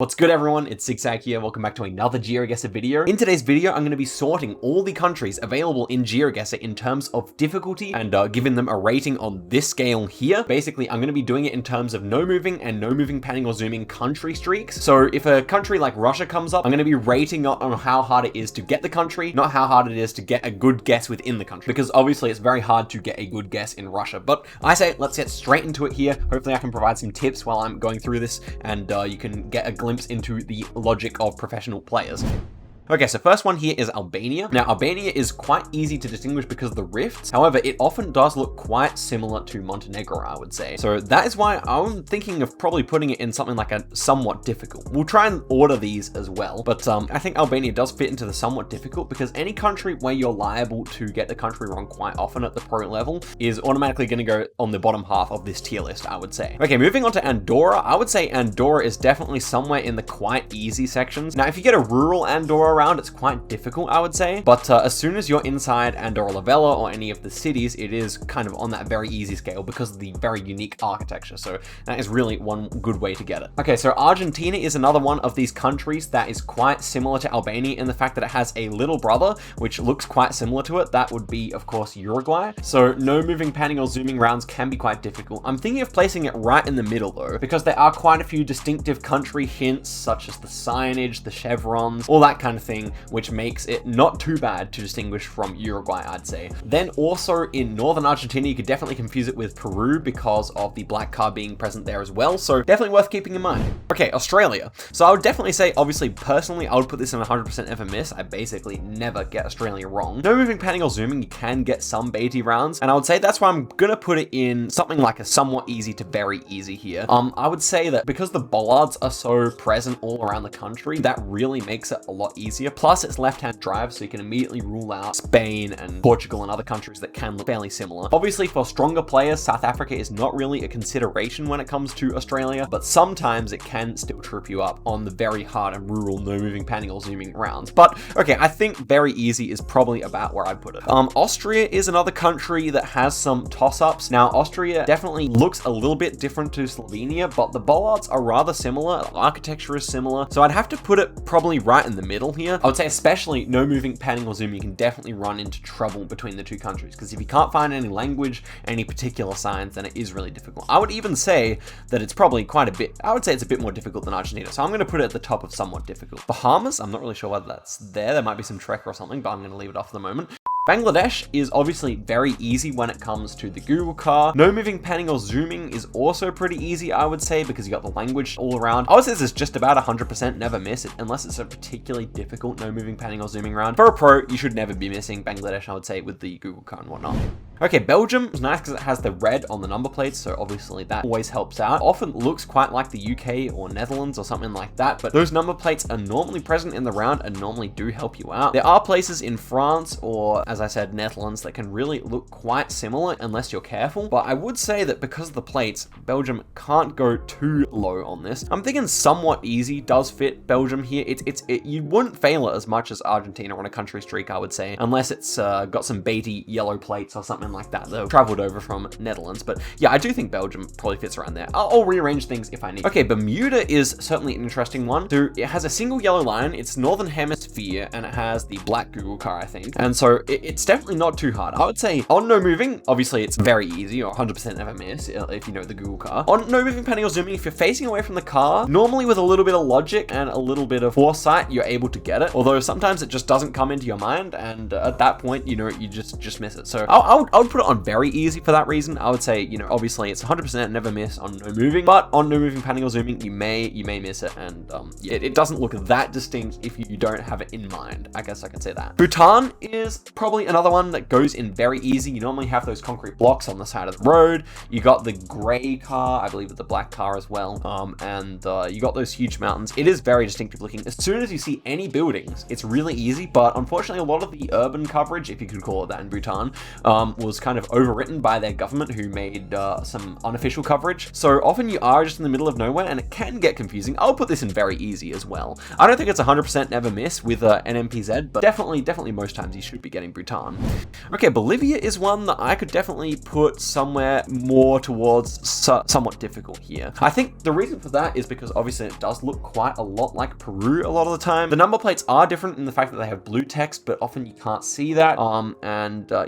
What's good everyone, it's Zigzag here, welcome back to another Geoguessr video. In today's video, I'm going to be sorting all the countries available in Geoguessr in terms of difficulty and giving them a rating on this scale here. Basically, I'm going to be doing it in terms of no moving and no moving, panning or zooming country streaks. So if a country like Russia comes up, I'm going to be rating on how hard it is to get the country, not how hard it is to get a good guess within the country, because obviously it's very hard to get a good guess in Russia. But I say, let's get straight into it here. Hopefully I can provide some tips while I'm going through this and you can get a glimpse into the logic of professional players. Okay, so first one here is Albania. Now, Albania is quite easy to distinguish because of the rifts. However, it often does look quite similar to Montenegro, I would say. So that is why I'm thinking of probably putting it in something like a somewhat difficult. We'll try and order these as well. But I think Albania does fit into the somewhat difficult because any country where you're liable to get the country wrong quite often at the pro level is automatically going to go on the bottom half of this tier list, I would say. Okay, moving on to Andorra. I would say Andorra is definitely somewhere in the quite easy sections. Now, if you get a rural Andorra around, it's quite difficult, I would say, but as soon as you're inside Andorra la Vella or any of the cities, it is kind of on that very easy scale because of the very unique architecture. So that is really one good way to get it. Okay, so Argentina is another one of these countries that is quite similar to Albania in the fact that it has a little brother which looks quite similar to it. That would be, of course, Uruguay. So no moving, panning or zooming rounds can be quite difficult. I'm thinking of placing it right in the middle though, because there are quite a few distinctive country hints such as the signage, the chevrons, all that kind of thing, which makes it not too bad to distinguish from Uruguay, I'd say. Then also in northern Argentina, you could definitely confuse it with Peru because of the black car being present there as well, so definitely worth keeping in mind. Okay, Australia. So I would definitely say, obviously, personally, I would put this in 100% ever miss. I basically never get Australia wrong. No moving, panning or zooming, you can get some baity rounds, and I would say that's why I'm gonna put it in something like a somewhat easy to very easy here. I would say that because the bollards are so present all around the country, that really makes it a lot easier. Plus, it's left-hand drive, so you can immediately rule out Spain and Portugal and other countries that can look fairly similar. Obviously, for stronger players, South Africa is not really a consideration when it comes to Australia, but sometimes it can still trip you up on the very hard and rural no moving, panning or zooming rounds. But okay, I think very easy is probably about where I'd put it. Austria is another country that has some toss-ups. Now, Austria definitely looks a little bit different to Slovenia, but the bollards are rather similar. The architecture is similar, so I'd have to put it probably right in the middle here. I would say especially no moving, panning or zooming, you can definitely run into trouble between the two countries, because if you can't find any language, any particular signs, then it is really difficult. I would even say that it's probably quite a bit, I would say it's a bit more difficult than Argentina, so I'm going to put it at the top of somewhat difficult. Bahamas, I'm not really sure whether that's there might be some trek or something, but I'm going to leave it off for the moment. Bangladesh is obviously very easy when it comes to the Google car. No moving, panning or zooming is also pretty easy, I would say, because you got the language all around. I would say this is just about 100% never miss it, unless it's a particularly difficult no moving, panning or zooming round. For a pro, you should never be missing Bangladesh, I would say, with the Google car and whatnot. Okay, Belgium is nice because it has the red on the number plates, so obviously that always helps out. Often looks quite like the UK or Netherlands or something like that, but those number plates are normally present in the round and normally do help you out. There are places in France or, as I said, Netherlands that can really look quite similar unless you're careful, but I would say that because of the plates, Belgium can't go too low on this. I'm thinking somewhat easy does fit Belgium here. You wouldn't fail it as much as Argentina on a country streak, I would say, unless it's got some baity yellow plates or something like that. They've traveled over from Netherlands, but yeah, I do think Belgium probably fits around there. I'll rearrange things if I need. Okay, Bermuda is certainly an interesting one. So it has a single yellow line, it's Northern Hemisphere, and it has the black Google car, I think. And so it's definitely not too hard. I would say on no moving, obviously it's very easy, or 100% never miss if you know the Google car. On no moving, panning or zooming, if you're facing away from the car, normally with a little bit of logic and a little bit of foresight, you're able to get it. Although sometimes it just doesn't come into your mind, and at that point, you know, you just miss it. So I would put it on very easy for that reason. I would say, you know, obviously it's 100% never miss on no moving, but on no moving, panning or zooming, you may miss it, and it doesn't look that distinct if you don't have it in mind. I guess I can say that. Bhutan is probably another one that goes in very easy. You normally have those concrete blocks on the side of the road. You got the gray car, I believe, with the black car as well, and you got those huge mountains. It is very distinctive looking. As soon as you see any buildings, it's really easy, but unfortunately a lot of the urban coverage, if you could call it that in Bhutan, will was kind of overwritten by their government, who made some unofficial coverage. So often you are just in the middle of nowhere, and it can get confusing. I'll put this in very easy as well. I don't think it's 100% never miss with NMPZ, but definitely most times you should be getting Bhutan. Okay, Bolivia is one that I could definitely put somewhere more towards somewhat difficult here. I think the reason for that is because obviously it does look quite a lot like Peru a lot of the time. The number plates are different in the fact that they have blue text, but often you can't see that.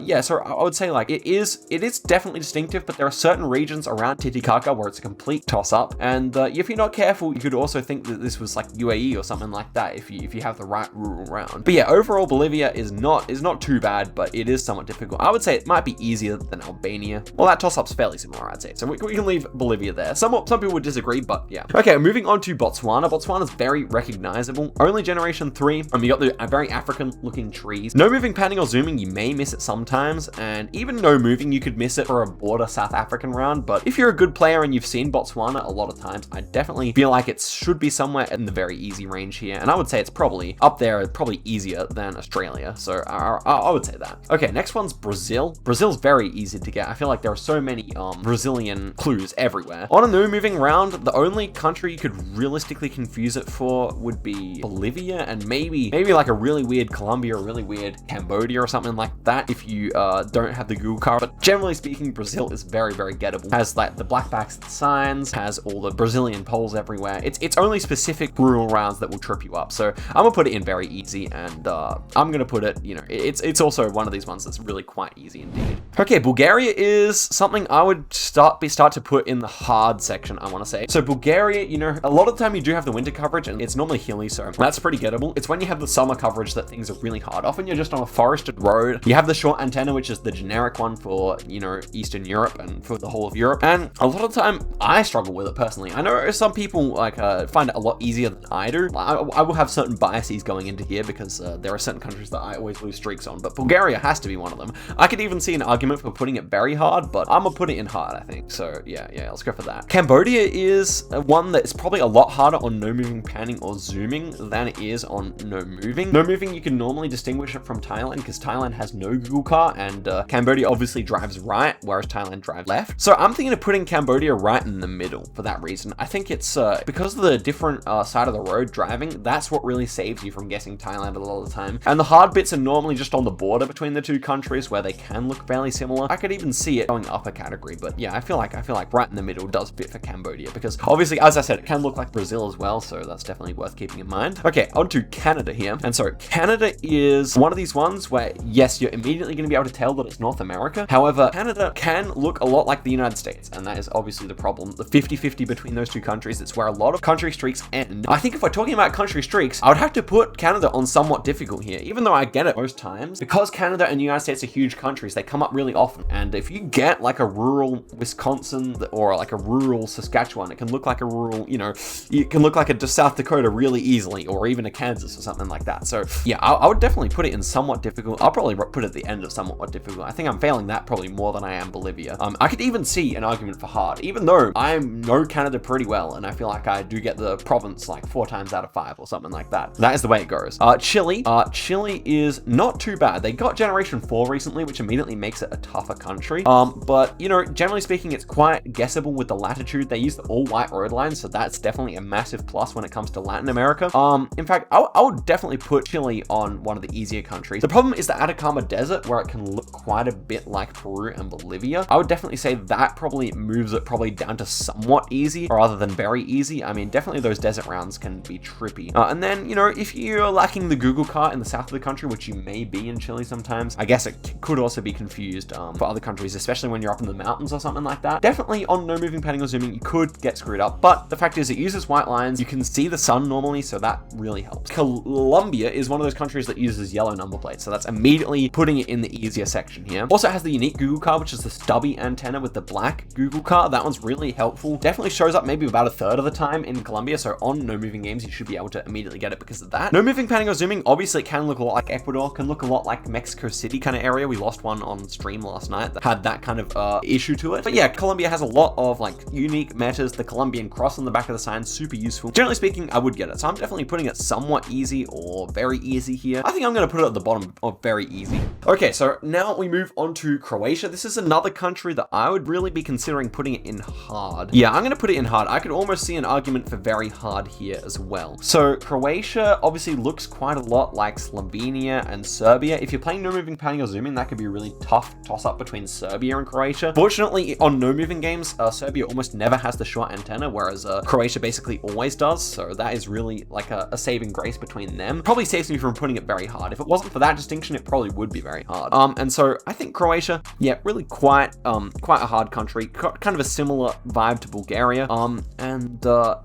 Yeah, so I would say like it is definitely distinctive, but there are certain regions around Titicaca where it's a complete toss-up. And if you're not careful, you could also think that this was like UAE or something like that if you have the right rural round. But yeah, overall Bolivia is not too bad, but it is somewhat difficult. I would say it might be easier than Albania. Well, that toss-up's fairly similar, I'd say. So we can leave Bolivia there. Some people would disagree, but yeah. Okay, moving on to Botswana. Botswana's very recognizable. Only generation 3. You got the very African-looking trees. No moving, panning, or zooming, you may miss it sometimes, and even no moving, you could miss it for a border South African round. But if you're a good player and you've seen Botswana a lot of times, I definitely feel like it should be somewhere in the very easy range here, and I would say it's probably up there, probably easier than Australia. So I would say that. Okay, next one's Brazil. Brazil's very easy to get. I feel like there are so many Brazilian clues everywhere. On a no moving round, the only country you could realistically confuse it for would be Bolivia, and maybe like a really weird Colombia, or really weird Cambodia or something like that if you don't have the Google card. But generally speaking, Brazil is very gettable. Has like the black backs and signs, has all the Brazilian poles everywhere. It's only specific rural rounds that will trip you up. So I'm gonna put it in very easy, and I'm gonna put it, you know, it's also one of these ones that's really quite easy indeed. Okay, Bulgaria is something I would start to put in the hard section, I want to say. So Bulgaria, you know, a lot of the time you do have the winter coverage, and it's normally hilly, so that's pretty gettable. It's when you have the summer coverage that things are really hard. Often you're just on a forested road. You have the short antenna, which is the generic one for, you know, Eastern Europe and for the whole of Europe. And a lot of the time I struggle with it personally. I know some people like find it a lot easier than I do. I will have certain biases going into here because there are certain countries that I always lose streaks on, but Bulgaria has to be one of them. I could even see an argument for putting it very hard, but I'm gonna put it in hard, I think. So yeah, let's go for that. Cambodia is one that's probably a lot harder on no moving, panning, or zooming than it is on no moving. No moving, you can normally distinguish it from Thailand because Thailand has no Google car, and Cambodia obviously drives right, whereas Thailand drives left. So I'm thinking of putting Cambodia right in the middle for that reason. I think it's because of the different side of the road driving, that's what really saves you from guessing Thailand a lot of the time. And the hard bits are normally just on the border between the two countries where they can look fairly similar. I could even see it going up a category, but yeah, I feel like right in the middle does fit for Cambodia because obviously, as I said, it can look like Brazil as well, so that's definitely worth keeping in mind. Okay, on to Canada here. And so Canada is one of these ones where, yes, you're immediately going to be able to tell that it's North America. However, Canada can look a lot like the United States, and that is obviously the problem. The 50-50 between those two countries, it's where a lot of country streaks end. I think if we're talking about country streaks, I would have to put Canada on somewhat difficult here, even though I get it most times. Because Canada and the United States are huge countries, they come up really often. And if you get like a rural Wisconsin or like a rural Saskatchewan, it can look like a rural, you know, it can look like a South Dakota really easily, or even a Kansas or something like that. So yeah, I would definitely put it in somewhat difficult. I'll probably put it at the end of somewhat difficult. I think I'm failing that probably more than I am Bolivia. I could even see an argument for hard, even though I know Canada pretty well, and I feel like I do get the province like 4 times out of 5 or something like that. That is the way it goes. Chile is not too bad. They got generation 4 recently, which immediately makes it a tougher country. But you know, generally speaking, it's quite guessable with the latitude. They use the all white road lines, so that's definitely a massive plus when it comes to Latin America. In fact, I would definitely put Chile on one of the easier countries. The problem is the Atacama Desert, where it can look quite a bit like Peru and Bolivia. I would definitely say that probably moves it down to somewhat easy rather than very easy. I mean, definitely those desert rounds can be trippy. And then, you know, if you're lacking the Google cart in the south of the country, which you may be in Chile sometimes, I guess it could also be confused for other countries, especially when you're up in the mountains or something like that. Definitely on no moving, panning, or zooming, you could get screwed up, but the fact is it uses white lines. You can see the sun normally, so that really helps. Colombia is one of those countries that uses yellow number plates, so that's immediately putting it in the easier section here. Also has the unique Google car, which is the stubby antenna with the black Google car. That one's really helpful. Definitely shows up maybe about a third of the time in Colombia, so on no moving games, you should be able to immediately get it because of that. No moving, panning, or zooming, obviously it can look a lot like Ecuador, can look a lot like Mexico City kind of area. We lost one on stream last night that had that kind of issue to it. But yeah, Colombia has a lot of like unique metas. The Colombian cross on the back of the sign, super useful. Generally speaking, I would get it. So I'm definitely putting it somewhat easy or very easy here. I think I'm going to put it at the bottom of very easy. Okay, so now we move move on to Croatia. This is another country that I would really be considering putting it in hard. Yeah, I'm going to put it in hard. I could almost see an argument for very hard here as well. So Croatia obviously looks quite a lot like Slovenia and Serbia. If you're playing no moving, panning, or zooming, that could be a really tough toss-up between Serbia and Croatia. Fortunately, on no moving games, Serbia almost never has the short antenna, whereas Croatia basically always does. So that is really like a saving grace between them. Probably saves me from putting it very hard. If it wasn't for that distinction, it probably would be very hard. And so I think Croatia, yeah, really quite a hard country, kind of a similar vibe to Bulgaria.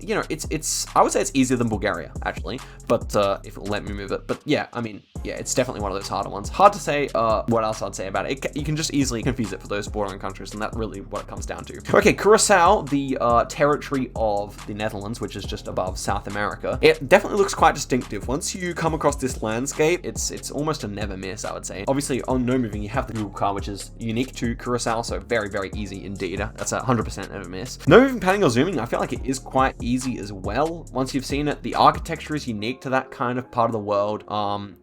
You know, it's I would say it's easier than Bulgaria actually, but if it'll let me move it. But yeah, I mean, yeah, it's definitely one of those harder ones. Hard to say what else I'd say about it. You can just easily confuse it for those bordering countries, and that's really what it comes down to. Okay, Curacao, the territory of the Netherlands, which is just above South America. It definitely looks quite distinctive. Once you come across this landscape, it's almost a never miss, I would say. Obviously, on no moving, you have the Google car, which is unique to Curacao, so very, very easy indeed. That's a 100% never miss. No moving, panning, or zooming, I feel like it is quite easy as well. Once you've seen it, the architecture is unique to that kind of part of the world.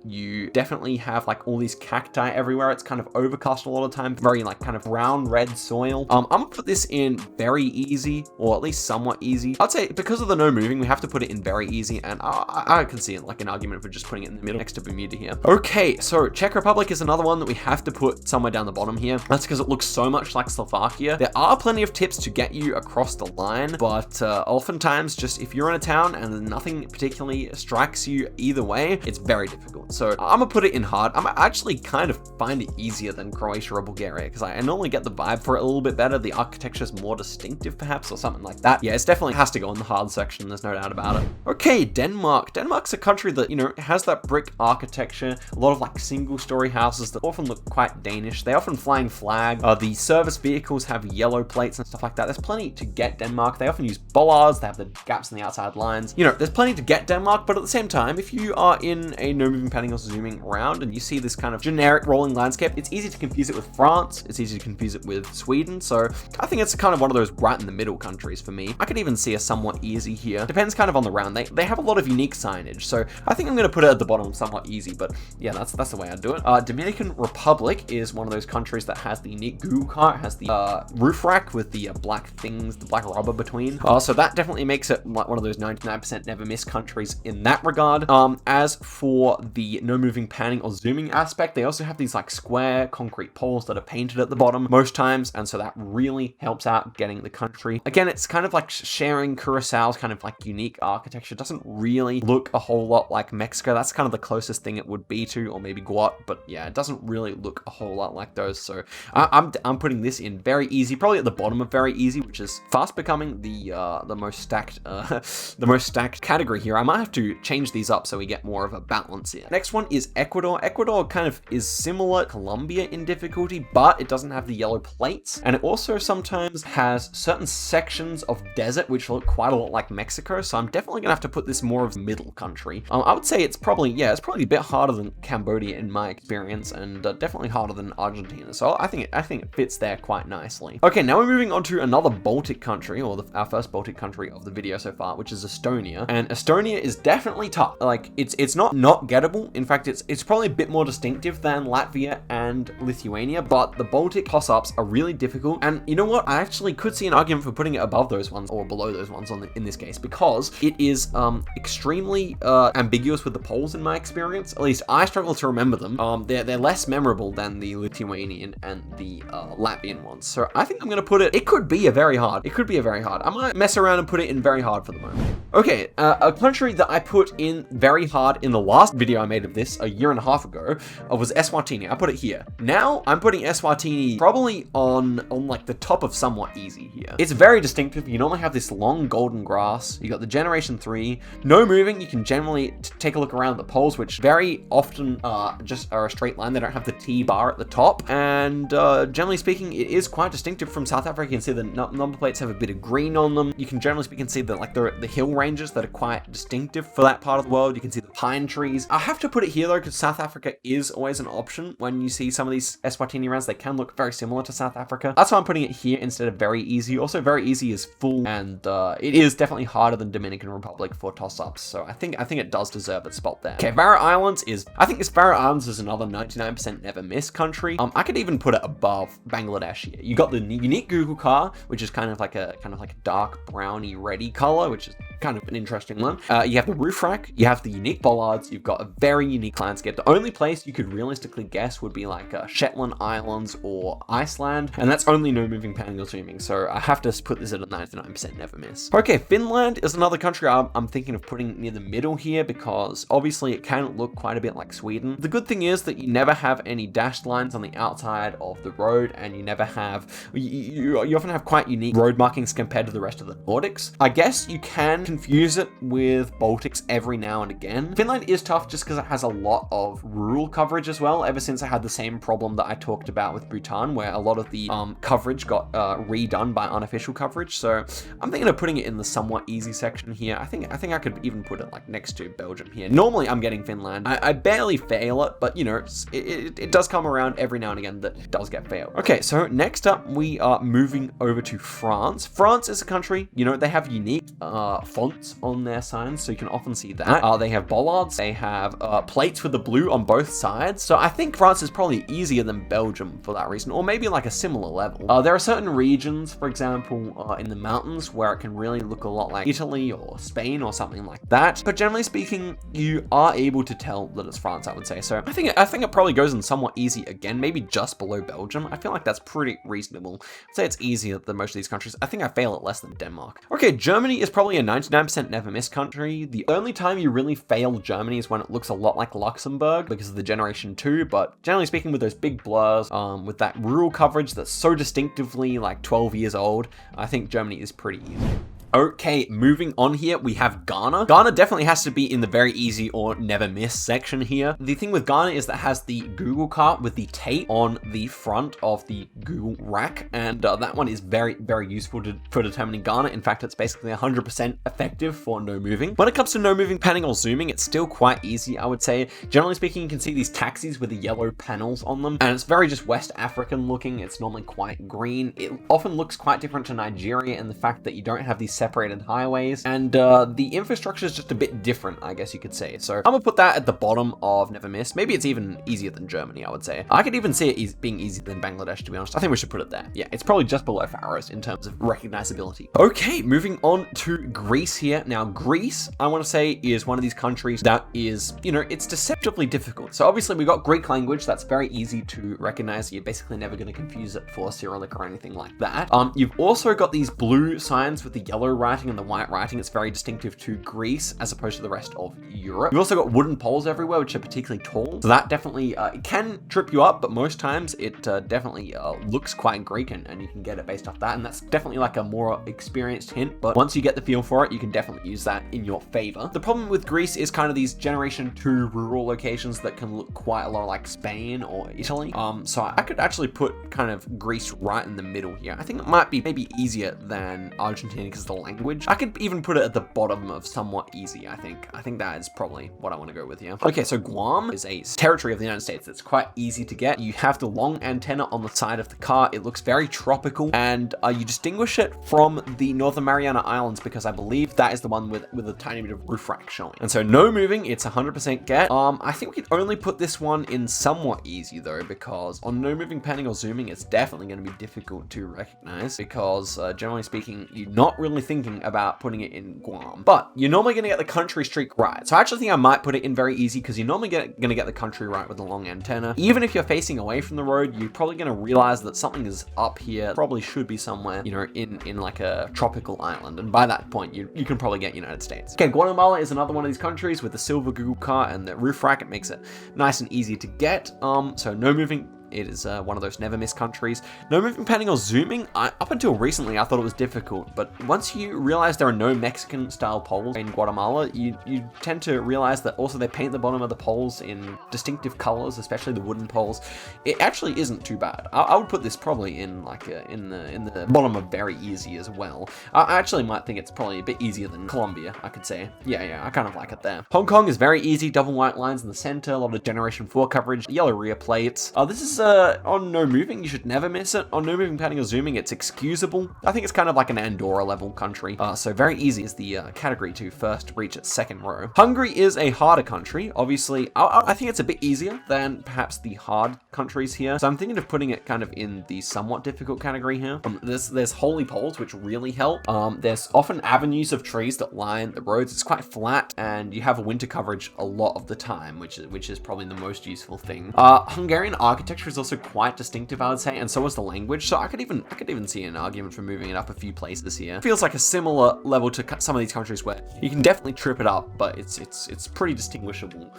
You definitely have like all these cacti everywhere. It's kind of overcast a lot of the time, very like kind of brown red soil. I'm gonna put this in very easy, or at least somewhat easy. I'd say because of the no moving, we have to put it in very easy, and I can see it like an argument for just putting it in the middle next to Bermuda here. Okay, so Czech Republic is another one that we have to put somewhere down the bottom here. That's because it looks so much like Slovakia. There are plenty of tips to get you across the line, but oftentimes just if you're in a town and nothing particularly strikes you either way, it's very difficult. So I'm gonna put it in hard. I'm actually kind of find it easier than Croatia or Bulgaria because I normally get the vibe for it a little bit better. The architecture is more distinctive perhaps, or something like that. Yeah, it's definitely has to go in the hard section. There's no doubt about it. Okay, Denmark. Denmark's a country that, you know, has that brick architecture, a lot of like single story houses that often look quite Danish. They often flying flag. The service vehicles have yellow plates and stuff like that. There's plenty to get Denmark. They often use bollards. They have the gaps in the outside lines. You know, there's plenty to get Denmark, but at the same time, if you are in a no moving, panning, or zooming around and you see this kind of generic rolling landscape, it's easy to confuse it with France. It's easy to confuse it with Sweden. So I think it's kind of one of those right in the middle countries for me. I could even see a somewhat easy here. Depends kind of on the round. They have a lot of unique signage. So I think I'm going to put it at the bottom somewhat easy, but yeah, that's the way I'd do it. Dominican Republic is one of those countries that has the unique Google car. It has the roof rack with the black things, the black rubber between. So that definitely makes it like one of those 99% never miss countries in that regard. As for the no moving, panning, or zooming aspect, they also have these like square concrete poles that are painted at the bottom most times, and so that really helps out getting the country. Again, it's kind of like sharing Curaçao's kind of like unique architecture. It doesn't really look a whole lot like Mexico. That's kind of the closest thing it would be to, or maybe Guat, but yeah, it doesn't really look a whole lot like those. So I'm putting this in very easy, probably at the bottom of very easy, which is fast becoming the most stacked category here. I might have to change these up so we get more of a balance here. Next one is Ecuador. Ecuador kind of is similar to Colombia in difficulty, but it doesn't have the yellow plates, and it also sometimes has certain sections of desert which look quite a lot like Mexico. So I'm definitely gonna have to put this more of a middle country. I would say it's probably a bit harder than Cambodia in my experience, and definitely harder than Argentina. So I think it fits there quite nicely. Okay, now we're moving on to another Baltic country, or our first Baltic country of the video so far, which is Estonia. And Estonia is definitely tough. Like it's not gettable. In fact, it's probably a bit more distinctive than Latvia and Lithuania, but the Baltic toss-ups are really difficult. And you know what? I actually could see an argument for putting it above those ones or below those ones in this case, because it is extremely ambiguous with the poles in my experience. At least I struggle to remember them. They're less memorable than the Lithuanian and the Latvian ones. So I think I'm gonna put it could be a very hard. I might mess around and put it in very hard for the moment. Okay, a country that I put in very hard in the last video I made of this a year and a half ago was Eswatini. I put it here. Now I'm putting Eswatini probably on like the top of somewhat easy here. It's very distinctive. You normally have this long golden grass. You got the Generation 3. No moving. You can generally take a look around the poles, which very often just are a straight line. They don't have the T bar at the top. And generally speaking, it is quite distinctive from South Africa. You can see the number plates have a bit of green on them. You can generally speaking see the hill ranges that are quite distinctive for that part of the world. You can see the pine trees. I have to put it here though, because South Africa is always an option when you see see some of these Eswatini rounds, they can look very similar to South Africa. That's why I'm putting it here instead of very easy. Also, very easy is full, and it is definitely harder than Dominican Republic for toss-ups. So I think it does deserve its spot there. Okay, Faroe Islands is, I think Faroe Islands is another 99% never miss country. I could even put it above Bangladesh here. You got the unique Google car, which is kind of like a dark browny reddy color, which is kind of an interesting one. You have the roof rack, you have the unique bollards, you've got a very unique landscape. The only place you could realistically guess would be like Shetland Islands or Iceland, and that's only no moving, panning, or zooming. So I have to put this at a 99% never miss. Okay, Finland is another country I'm thinking of putting near the middle here because obviously it can look quite a bit like Sweden. The good thing is that you never have any dashed lines on the outside of the road, and you never have, you often have quite unique road markings compared to the rest of the Nordics. I guess you can confuse it with Baltics every now and again. Finland is tough just because it has a lot of rural coverage as well, ever since I had the same problem that I talked about with Bhutan, where a lot of the coverage got redone by unofficial coverage. So I'm thinking of putting it in the somewhat easy section here. I think I could even put it like next to Belgium here. Normally I'm getting Finland. I barely fail it, but you know, it does come around every now and again that it does get failed. Okay, so next up we are moving over to France. France is a country, you know, they have unique fonts on their signs, so you can often see that. They have bollards, they have plates with the blue on both sides. So I think France is probably easier than Belgium for that reason, or maybe like a similar level. There are certain regions, for example, in the mountains where it can really look a lot like Italy or Spain or something like that. But generally speaking, you are able to tell that it's France, I would say. So I think it probably goes in somewhat easy again, maybe just below Belgium. I feel like that's pretty reasonable. I'd say it's easier than most of these countries. I think I fail it less than Denmark. Okay, Germany is probably a 99% never miss country. The only time you really fail Germany is when it looks a lot like Luxembourg because of the Generation 2, but generally speaking, with those big blurs, with that rural coverage that's so distinctively like 12 years old, I think Germany is pretty easy. Okay, moving on here, we have Ghana. Ghana definitely has to be in the very easy or never miss section here. The thing with Ghana is that it has the Google cart with the tape on the front of the Google rack, and that one is very, very useful for determining Ghana. In fact, it's basically 100% effective for no moving. When it comes to no moving, panning, or zooming, it's still quite easy, I would say. Generally speaking, you can see these taxis with the yellow panels on them, and it's very just West African looking. It's normally quite green. It often looks quite different to Nigeria in the fact that you don't have these separated highways, and the infrastructure is just a bit different, I guess you could say. So I'm gonna put that at the bottom of never miss. Maybe it's even easier than Germany, I would say. I could even see it being easier than Bangladesh, to be honest. I think we should put it there. Yeah, it's probably just below Faroes in terms of recognizability. Okay, moving on to Greece here. Now, Greece, I want to say, is one of these countries that is, you know, it's deceptively difficult. So obviously we got Greek language. That's very easy to recognize. You're basically never going to confuse it for Cyrillic or anything like that. You've also got these blue signs with the yellow writing and the white writing. It's very distinctive to Greece as opposed to the rest of Europe. You've also got wooden poles everywhere, which are particularly tall. So that definitely, it can trip you up, but most times it definitely looks quite Greek, and you can get it based off that. And that's definitely like a more experienced hint, but once you get the feel for it, you can definitely use that in your favor. The problem with Greece is kind of these Generation 2 rural locations that can look quite a lot like Spain or Italy. So I could actually put kind of Greece right in the middle here. I think it might be maybe easier than Argentina because of the language. I could even put it at the bottom of somewhat easy, I think. I think that is probably what I want to go with here. Okay, so Guam is a territory of the United States that's quite easy to get. You have the long antenna on the side of the car. It looks very tropical, and you distinguish it from the Northern Mariana Islands because I believe that is the one with a tiny bit of roof rack showing. And so no moving, it's 100% get. I think we can only put this one in somewhat easy though, because on no moving, panning, or zooming, it's definitely going to be difficult to recognize because generally speaking, you're not really thinking about putting it in Guam, but you're normally going to get the country streak right. So I actually think I might put it in very easy because you're normally going to get the country right with the long antenna. Even if you're facing away from the road, you're probably going to realize that something is up here. Probably should be somewhere, you know, in like a tropical island. And by that point, you can probably get United States. Okay, Guatemala is another one of these countries with the silver Google car and the roof rack. It makes it nice and easy to get. So no moving, it is one of those never miss countries. No moving, panning, or zooming. Up until recently, I thought it was difficult, but once you realize there are no Mexican-style poles in Guatemala, you tend to realize that also they paint the bottom of the poles in distinctive colors, especially the wooden poles. It actually isn't too bad. I would put this probably in like in the bottom of very easy as well. I actually might think it's probably a bit easier than Colombia, I could say. Yeah, I kind of like it there. Hong Kong is very easy, double white lines in the center, a lot of Generation 4 coverage, yellow rear plates. This is on no moving, you should never miss it. On no moving, panning, or zooming, it's excusable. I think it's kind of like an Andorra level country. So very easy is the category to first reach its second row. Hungary is a harder country. Obviously, I think it's a bit easier than perhaps the hard countries here. So I'm thinking of putting it kind of in the somewhat difficult category here. There's holy poles, which really help. There's often avenues of trees that line the roads. It's quite flat, and you have a winter coverage a lot of the time, which is probably the most useful thing. Hungarian architecture is also quite distinctive, I would say, and so is the language. So I could even see an argument for moving it up a few places here. Feels like a similar level to some of these countries where you can definitely trip it up, but it's pretty distinguishable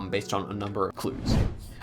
based on a number of clues.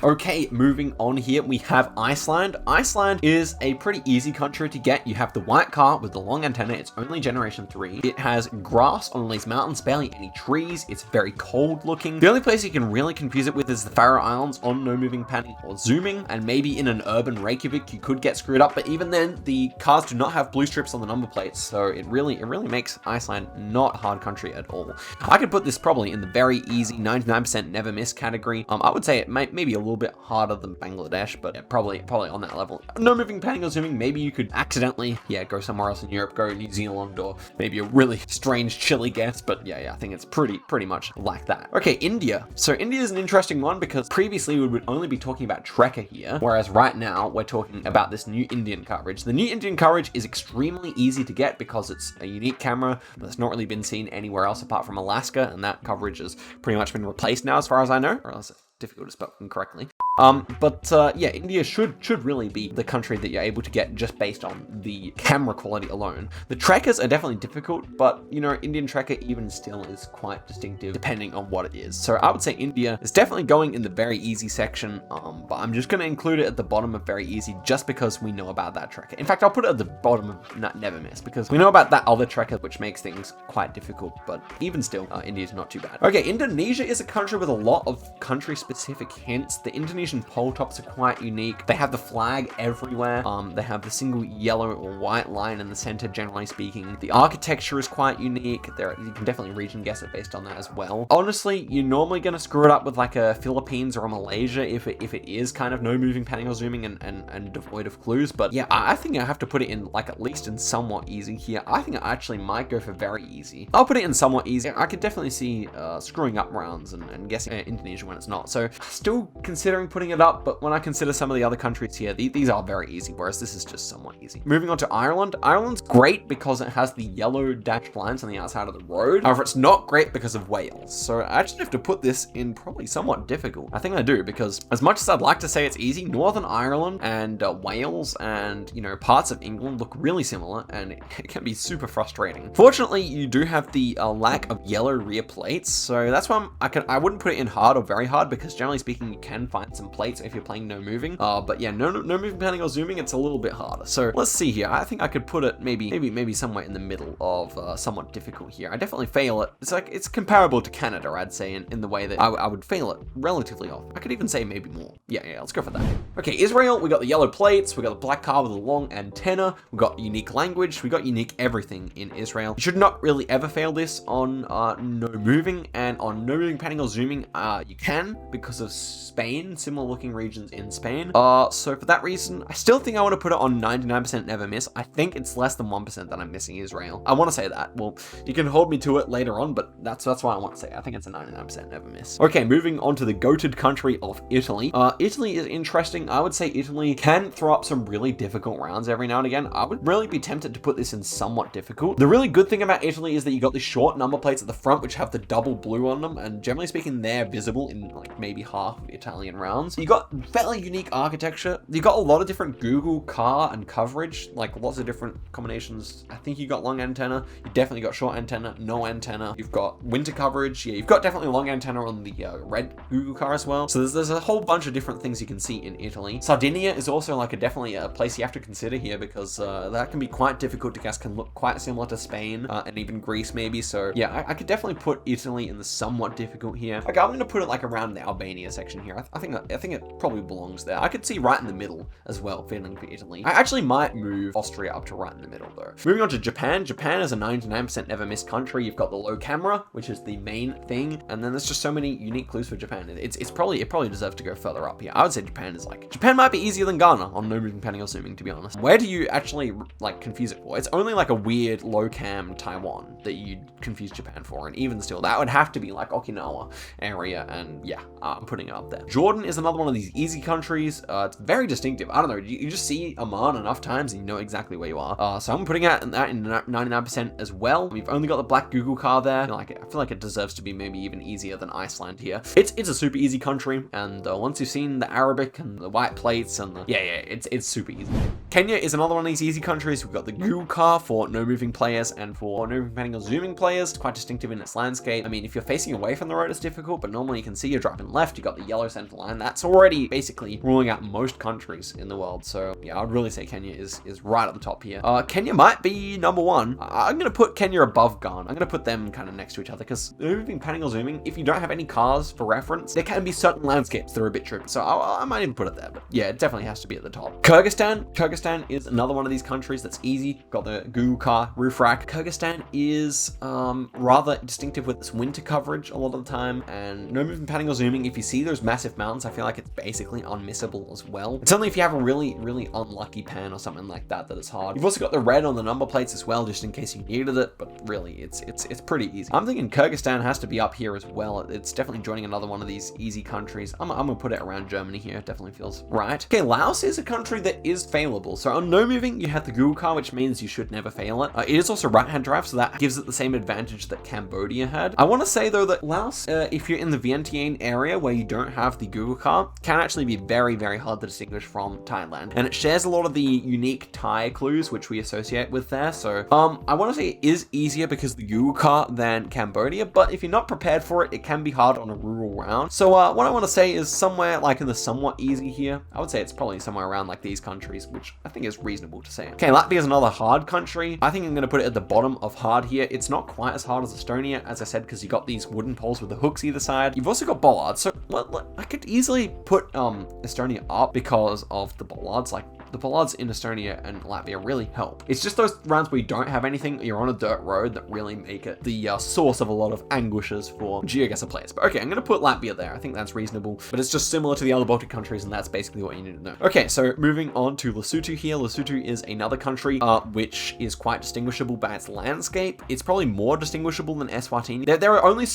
Okay, moving on here, we have Iceland. Iceland is a pretty easy country to get. You have the white car with the long antenna. It's only Generation 3. It has grass on these mountains, barely any trees. It's very cold looking. The only place you can really confuse it with is the Faroe Islands on no moving, panning, or zooming. And maybe in an urban Reykjavik, you could get screwed up. But even then, the cars do not have blue strips on the number plates. So it really makes Iceland not a hard country at all. I could put this probably in the very easy 99% never miss category. I would say it might maybe a little bit harder than Bangladesh, but yeah, probably on that level. No moving, panning, or zooming. Maybe you could accidentally, go somewhere else in Europe, go New Zealand, or maybe a really strange Chile guess, but yeah, I think it's pretty much like that. Okay, India. So India is an interesting one because previously we would only be talking about Trekker here, whereas right now we're talking about this new Indian coverage. The new Indian coverage is extremely easy to get because it's a unique camera that's not really been seen anywhere else apart from Alaska, and that coverage has pretty much been replaced now as far as I know, or else it's difficult to spell incorrectly. Yeah, India should really be the country that you're able to get just based on the camera quality alone. The Trekkers are definitely difficult, but Indian Trekker even still is quite distinctive depending on what it is. So I would say India is definitely going in the very easy section, but I'm just going to include it at the bottom of very easy just because we know about that Trekker. In fact, I'll put it at the bottom of never miss because we know about that other Trekker, which makes things quite difficult, but even still, India's not too bad. Okay, Indonesia is a country with a lot of country-specific hints. The Indonesian pole tops are quite unique. They have the flag everywhere. They have the single yellow or white line in the center, generally speaking. The architecture is quite unique. You can definitely region guess it based on that as well. Honestly, you're normally going to screw it up with like a Philippines or a Malaysia if it is kind of no moving, panning, or zooming and devoid of clues. But yeah, I think I have to put it in like at least in somewhat easy here. I think I actually might go for very easy. I'll put it in somewhat easy. I could definitely see screwing up rounds and guessing Indonesia when it's not. So still considering putting it up, but when I consider some of the other countries here, these are very easy, whereas this is just somewhat easy. Moving on to Ireland. Ireland's great because it has the yellow dashed lines on the outside of the road. However, it's not great because of Wales. So I actually have to put this in probably somewhat difficult. I think I do, because as much as I'd like to say it's easy, Northern Ireland and Wales and, parts of England look really similar, and it can be super frustrating. Fortunately, you do have the lack of yellow rear plates, so that's why I wouldn't put it in hard or very hard, because generally speaking, you can find some plates if you're playing no moving. But yeah, no moving, panning, or zooming, it's a little bit harder. So let's see here. I think I could put it maybe somewhere in the middle of somewhat difficult here. I definitely fail it. It's comparable to Canada, I'd say, in the way that I would fail it relatively often. I could even say maybe more. Yeah, let's go for that. Okay, Israel, we got the yellow plates, we got the black car with a long antenna, we got unique language, we got unique everything in Israel. You should not really ever fail this on no moving, and on no moving, panning, or zooming, you can because of Spain, similar looking regions in Spain. So for that reason, I still think I want to put it on 99% never miss. I think it's less than 1% that I'm missing Israel. I want to say that. Well, you can hold me to it later on, but that's why I want to say it. I think it's a 99% never miss. Okay, moving on to the goated country of Italy. Italy is interesting. I would say Italy can throw up some really difficult rounds every now and again. I would really be tempted to put this in somewhat difficult. The really good thing about Italy is that you got the short number plates at the front, which have the double blue on them, and generally speaking, they're visible in like maybe half of Italian rounds. towns. You got fairly unique architecture. You got a lot of different Google car and coverage, like lots of different combinations. I think you got long antenna. You definitely got short antenna, no antenna. You've got winter coverage. Yeah, you've got definitely long antenna on the red Google car as well. So there's a whole bunch of different things you can see in Italy. Sardinia is also like definitely a place you have to consider here, because that can be quite difficult to guess. Can look quite similar to Spain and even Greece maybe. So yeah, I could definitely put Italy in the somewhat difficult here. Okay, I'm gonna put it like around the Albania section here. I think it probably belongs there. I could see right in the middle as well, feeling for Italy. I actually might move Austria up to right in the middle though. Moving on to Japan. Japan is a 99% never miss country. You've got the low camera, which is the main thing, and then there's just so many unique clues for Japan. It probably deserves to go further up here. I would say Japan might be easier than Ghana on no moving, panning, or zooming, to be honest. Where do you actually like confuse it for? It's only like a weird low cam Taiwan that you'd confuse Japan for, and even still, that would have to be like Okinawa area, and yeah, I'm putting it up there. Jordan is another one of these easy countries. It's very distinctive. I don't know, you just see Amman enough times and you know exactly where you are. So I'm putting that in 99% as well. We've only got the black Google car there. I feel like it deserves to be maybe even easier than Iceland here. It's a super easy country, and once you've seen the Arabic and the white plates and the it's super easy. Kenya is another one of these easy countries. We've got the Google car for no moving players and for no moving, panning, or zooming players. It's quite distinctive in its landscape. I mean, if you're facing away from the road, it's difficult, but normally you can see you're driving left. You got the yellow center line. That's already basically ruling out most countries in the world. So yeah, I'd really say Kenya is right at the top here. Kenya might be number one. I'm gonna put Kenya above Ghana. I'm gonna put them kind of next to each other, because moving, panning, or zooming, if you don't have any cars for reference, there can be certain landscapes that are a bit tricky. So I might even put it there, but yeah, it definitely has to be at the top. Kyrgyzstan is another one of these countries that's easy. Got the Google car roof rack. Kyrgyzstan is rather distinctive with its winter coverage a lot of the time, and no moving, panning, or zooming. If you see those massive mountains, I feel like it's basically unmissable as well. It's only if you have a really unlucky pan or something like that it's hard. You've also got the red on the number plates as well, just in case you needed it, but really it's pretty easy. I'm thinking Kyrgyzstan has to be up here as well. It's definitely joining another one of these easy countries. I'm gonna put it around Germany here. It definitely feels right. Okay, Laos is a country that is failable. So on no moving, you have the Google car, which means you should never fail it. It is also right-hand drive, so that gives it the same advantage that Cambodia had. I want to say though that Laos, if you're in the Vientiane area where you don't have the Google car, can actually be very hard to distinguish from Thailand, and it shares a lot of the unique Thai clues which we associate with there. So I want to say it is easier because of the Google car than Cambodia, but if you're not prepared for it, it can be hard on a rural round. So what I want to say is somewhere like in the somewhat easy here. I would say it's probably somewhere around like these countries, which I think is reasonable to say. Okay, Latvia is another hard country. I think I'm going to put it at the bottom of hard here. It's not quite as hard as Estonia, as I said, because you got these wooden poles with the hooks either side. You've also got bollards. So well, I could easily put Estonia up because of the bollards. Like, the bollards in Estonia and Latvia really help. It's just those rounds where you don't have anything, you're on a dirt road, that really make it the source of a lot of anguishes for Geoguessr players. But okay, I'm gonna put Latvia there. I think that's reasonable, but it's just similar to the other Baltic countries, and that's basically what you need to know. Okay, so moving on to Lesotho here. Lesotho is another country which is quite distinguishable by its landscape. It's probably more distinguishable than Eswatini. There are only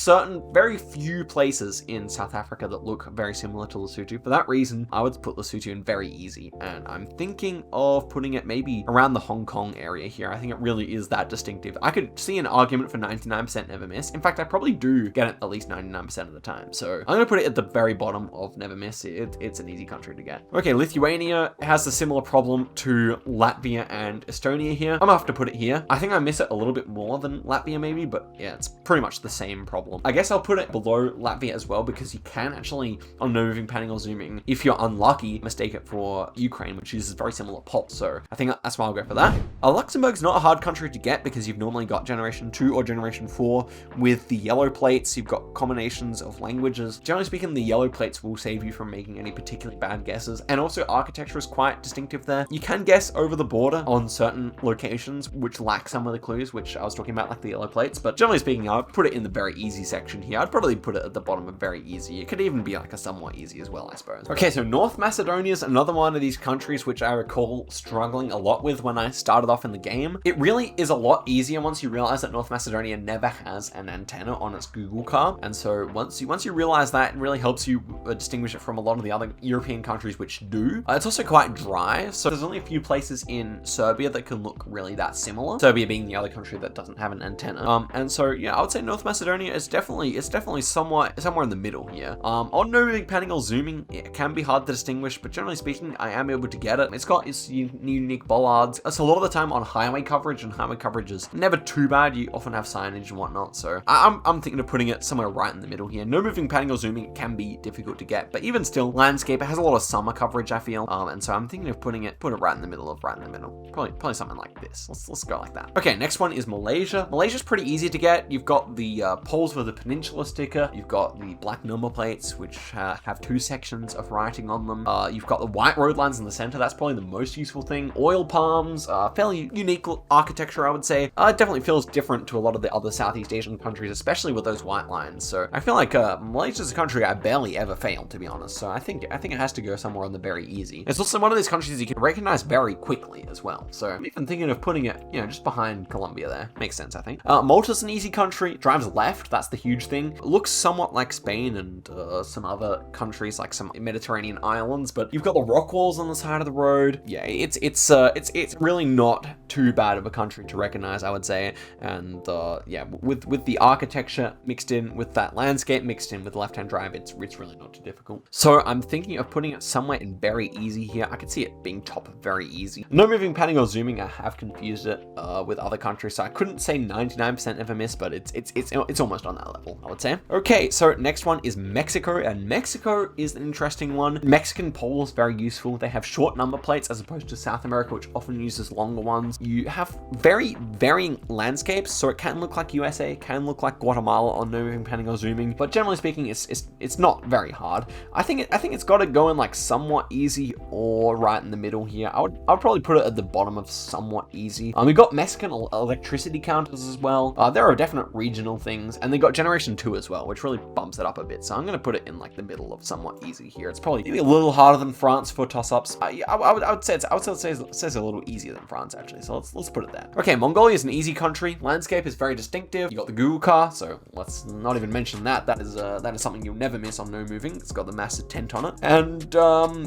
very few places in South Africa that look very similar to Lesotho. For that reason, I would put Lesotho in very easy, and I'm thinking of putting it maybe around the Hong Kong area here. I think it really is that distinctive. I could see an argument for 99% never miss. In fact, I probably do get it at least 99% of the time. So I'm going to put it at the very bottom of never miss. It's an easy country to get. Okay, Lithuania has a similar problem to Latvia and Estonia here. I'm gonna have to put it here. I think I miss it a little bit more than Latvia maybe, but yeah, it's pretty much the same problem. I guess I'll put it below Latvia as well, because you can actually, on no moving, panning, or zooming, if you're unlucky, mistake it for Ukraine, which uses very similar pops. So I think that's why I'll go for that. Luxembourg's not a hard country to get because you've normally got generation 2 or generation 4 with the yellow plates. You've got combinations of languages. Generally speaking, the yellow plates will save you from making any particularly bad guesses, and also architecture is quite distinctive there. You can guess over the border on certain locations which lack some of the clues, which I was talking about, like the yellow plates, but generally speaking, I'd put it in the very easy section here. I'd probably put it at the bottom of very easy. It could even be like a somewhat easy as well, I suppose. Okay, so North Macedonia is another one of these countries which I recall struggling a lot with when I started off in the game. It really is a lot easier once you realize that North Macedonia never has an antenna on its Google car, and so once you realize that, it really helps you distinguish it from a lot of the other European countries which do. It's also quite dry, so there's only a few places in Serbia that can look really that similar. Serbia being the other country that doesn't have an antenna. And so yeah, I would say North Macedonia is definitely somewhere in the middle here. On no moving, panning, or zooming, it can be hard to distinguish, but generally speaking, I am able to get it. It's got its unique bollards. It's a lot of the time on highway coverage, and highway coverage is never too bad. You often have signage and whatnot, so I'm thinking of putting it somewhere right in the middle here. No moving, panning, or zooming, it can be difficult to get, but even still, landscape, it has a lot of summer coverage, I feel, and so I'm thinking of put it right in the middle. Probably something like this. Let's go like that. Okay, next one is Malaysia. Malaysia's pretty easy to get. You've got the poles with the peninsula sticker. You've got the black number plates, which have 2 sections of writing on them. You've got the white road lines in the center. That's probably the most useful thing. Oil palms, fairly unique architecture, I would say. It definitely feels different to a lot of the other Southeast Asian countries, especially with those white lines. So I feel like Malaysia's a country I barely ever failed, to be honest. So I think it has to go somewhere on the very easy. It's also one of these countries you can recognize very quickly as well. So I'm even thinking of putting it, just behind Colombia there. Makes sense, I think. Malta's an easy country. It drives left. That's the huge thing. It looks somewhat like Spain and some other countries, like some Mediterranean islands, but you've got the rock walls on the side of the road. Yeah, it's really not too bad of a country to recognize, I would say. And yeah, with the architecture mixed in with that landscape mixed in with left-hand drive, it's really not too difficult. So I'm thinking of putting it somewhere in very easy here. I could see it being top of very easy. No moving, panning, or zooming. I have confused it with other countries, so I couldn't say 99% ever miss, but it's almost on that level, I would say. Okay, so next one is Mexico, and Mexico is an interesting one. Mexican poles, very useful. They have short number plates as opposed to South America, which often uses longer ones. You have very varying landscapes, so it can look like USA, can look like Guatemala on no moving, panning, or zooming, but generally speaking, it's not very hard. I think it's got to go in like somewhat easy or right in the middle here. I'd probably put it at the bottom of somewhat easy. We got Mexican electricity counters as well. There are definite regional things, and they got generation 2 as well, which really bumps it up a bit. So I'm going to put it in like the middle of somewhat easy here. It's probably maybe a little harder than France for toss-ups. I would say it's a little easier than France actually. So let's put it there. Okay, Mongolia is an easy country. Landscape is very distinctive. You got the Google car, so let's not even mention that. That is something you'll never miss on no moving. It's got the massive tent on it, and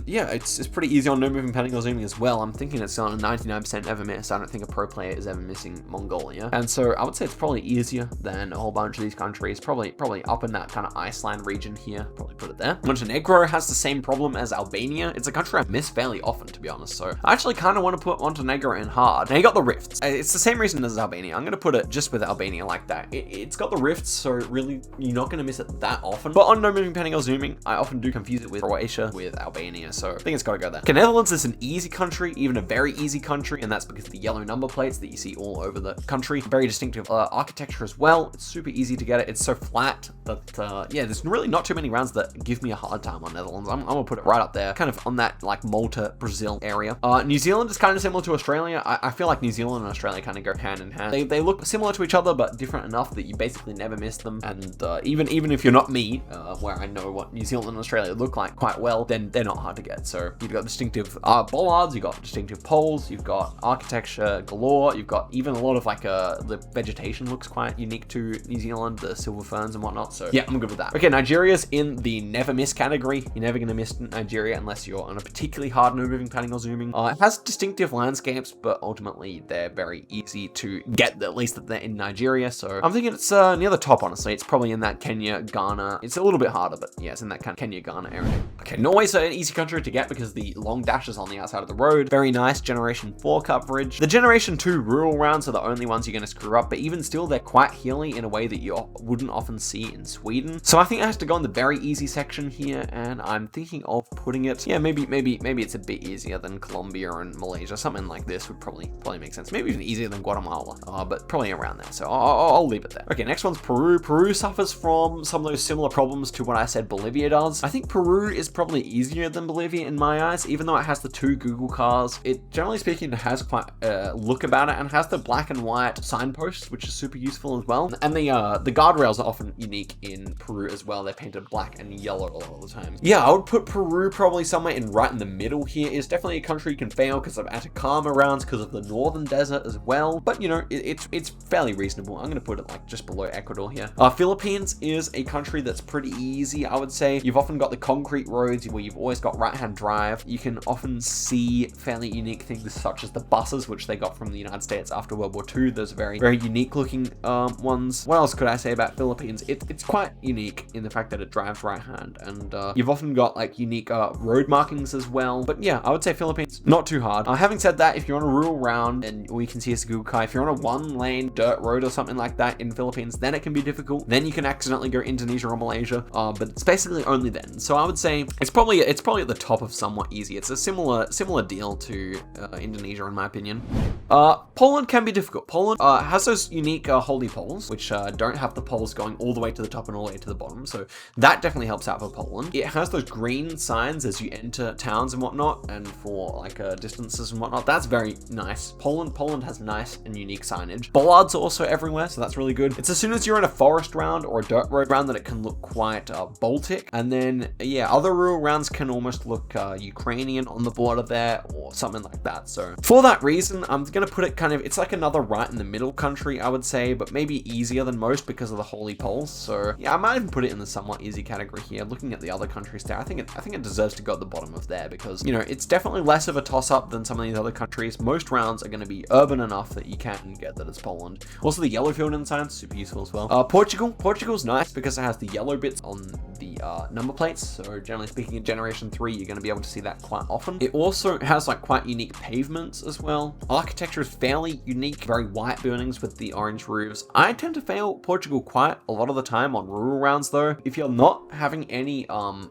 yeah, it's pretty easy on no moving, panning, or zooming as well. I'm thinking it's on a 99% ever miss. I don't think a pro player is ever missing Mongolia, and so I would say it's probably easier than a whole bunch of these countries. Probably up in that kind of Iceland region here. Probably put it there. Montenegro has the same problem as Albania. It's a country I miss fairly often, to be honest. So I actually kind of want to put Montenegro in hard. Now you got the rifts. It's the same reason as Albania. I'm going to put it just with Albania like that. It's got the rifts, so really you're not going to miss it that often. But on no moving, panning, or zooming, I often do confuse it with Croatia, with Albania. So I think it's got to go there. Okay, Netherlands is an easy country, even a very easy country, and that's because of the yellow number plates that you see all over the country. Very distinctive architecture as well. It's super easy to get it. It's so flat that yeah, there's really not too many rounds that give me a hard time on Netherlands. I'm gonna put it right up there, kind of on that like Malta, Brazil area. New Zealand is kind of similar to Australia. I feel like New Zealand and Australia kind of go hand in hand. They look similar to each other, but different enough that you basically never miss them. And even if you're not me, where I know what New Zealand and Australia look like quite well, then they're not hard to get. So you've got distinctive bollards, you've got distinctive poles, you've got architecture galore, you've got even a lot of like the vegetation looks quite unique to New Zealand, the silver ferns and whatnot. So yeah, I'm good with that. Okay, Nigeria's in the never miss category. You're never gonna miss Nigeria unless you're on a particularly hard no moving, panning, or zooming. It has distinctive landscapes, but ultimately they're very easy to get, at least that they're in Nigeria. So I'm thinking it's near the top, honestly. It's probably in that Kenya, Ghana. It's a little bit harder, but yeah, it's in that kind of Kenya, Ghana area. Okay, Norway's an easy country to get because the long dashes on the outside of the road. Very nice generation 4 coverage. The generation 2 rural rounds are the only ones you're going to screw up, but even still, they're quite hilly in a way that you wouldn't often see in Sweden. So I think it has to go in the very easy section here, and I'm thinking of putting it, yeah, maybe it's a bit easier than Colombia and Malaysia. Something like this would probably make sense. Maybe even easier than Guatemala, but probably around there. So I'll leave it there. Okay, next one's Peru. Peru suffers from some of those similar problems to what I said Bolivia does. I think Peru is probably easier than Bolivia in my eyes, even though it has the 2 Google cars. It, generally speaking, has quite a look about it, and has the black and white signposts, which is super useful as well. And the guardrails are often unique in Peru as well. They're painted black and yellow a lot of the time. Yeah, I would put Peru probably somewhere right in the middle here. It's definitely a country you can fail because of Atacama rounds, because of the northern desert as well. But you know, it's fairly reasonable. I'm gonna put it like just below Ecuador here. Philippines is a country that's pretty easy, I would say. say you've often got the concrete roads where you've always got right-hand drive. You can often see fairly unique things such as the buses, which they got from the United States after World War II. Those are very, very unique looking ones. What else could I say about Philippines? It's quite unique in the fact that it drives right-hand, and you've often got like unique road markings as well. But yeah, I would say Philippines, not too hard. Having said that, if you're on a rural round, and we can see as a Google car, if you're on a one-lane dirt road or something like that in Philippines, then it can be difficult. Then you can accidentally go Indonesia or Malaysia, but it's basically only then. So I would say it's probably at the top of somewhat easy. It's a similar deal to Indonesia in my opinion. Poland can be difficult. Poland has those unique holy poles, which don't have the poles going all the way to the top and all the way to the bottom. So that definitely helps out for Poland. It has those green signs as you enter towns and whatnot, and for like distances and whatnot. That's very nice. Poland has nice and unique signage. Bollards are also everywhere, so that's really good. It's as soon as you're in a forest round or a dirt road round that it can look quite Baltic. And then, yeah, other rural rounds can almost look Ukrainian on the border there or something like that. So for that reason, I'm going to put it kind of, it's like another right in the middle country, I would say, but maybe easier than most because of the holy poles. So yeah, I might even put it in the somewhat easy category here. Looking at the other countries there, I think it deserves to go at the bottom of there because, you know, it's definitely less of a toss-up than some of these other countries. Most rounds are going to be urban enough that you can get that it's Poland. Also, the yellow field in signs, super useful as well. Portugal's nice because it has the yellow bits on the number plates. So generally speaking, in Generation 3, you're going to be able to see that quite often. It also has like quite unique pavements as well. Architecture is fairly unique, very white buildings with the orange roofs. I tend to fail Portugal quite a lot of the time on rural rounds though. If you're not having any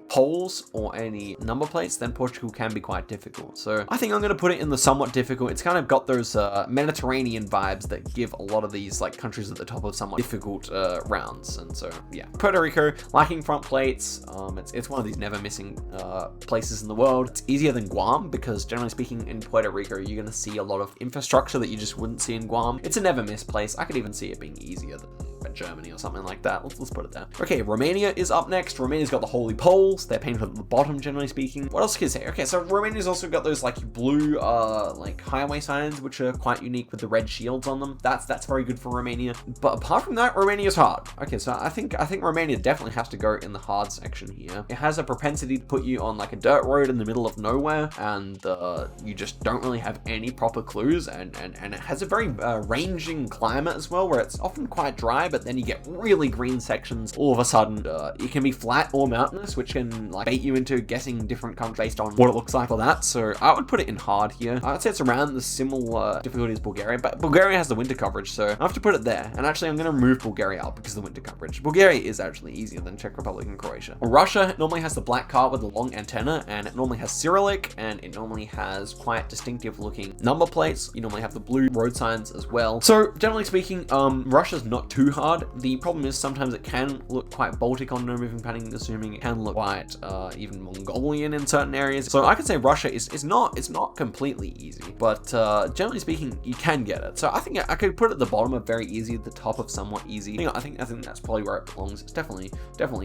poles or any number plates, then Portugal can be quite difficult. So I think I'm going to put it in the somewhat difficult. It's kind of got those Mediterranean vibes that give a lot of these like countries at the top of somewhat difficult rounds. And so yeah, Puerto Rico, lacking front plates. It's one of these never missing places in the world. It's easier than Guam because generally speaking in Puerto Rico, you're going to see a lot of infrastructure that you just wouldn't see in Guam. It's a never miss place. I could even see it being easier than Germany or something like that. Let's put it there. Okay, Romania is up next. Romania's got the holy poles. They're painted at the bottom, generally speaking. What else can I say? Okay, so Romania's also got those like blue like highway signs, which are quite unique with the red shields on them. That's very good for Romania. But apart from that, Romania's hard. Okay, so I think Romania definitely has to go in the hard section here. It has a propensity to put you on like a dirt road in the middle of nowhere, and you just don't really have any proper clues, and it has a very ranging climate as well, where it's often quite dry, but then you get really green sections. All of a sudden, it can be flat or mountainous, which can like bait you into guessing different countries based on what it looks like for that. So I would put it in hard here. I'd say it's around the similar difficulty as Bulgaria, but Bulgaria has the winter coverage, so I have to put it there. And actually, I'm going to remove Bulgaria out because of the winter coverage. Bulgaria is actually easier than Czech Republic and Croatia. Russia normally has the black card with the long antenna, and it normally has Cyrillic, and it normally has quite distinctive looking number plates. You normally have the blue road signs as well. So generally speaking, Russia's not too hard. The problem is sometimes it can look quite Baltic on no moving padding, assuming it can look quite even Mongolian in certain areas. So I could say Russia is not completely easy, but generally speaking, you can get it. So I think I could put it at the bottom of very easy, at the top of somewhat easy. I think that's probably where it belongs. It's definitely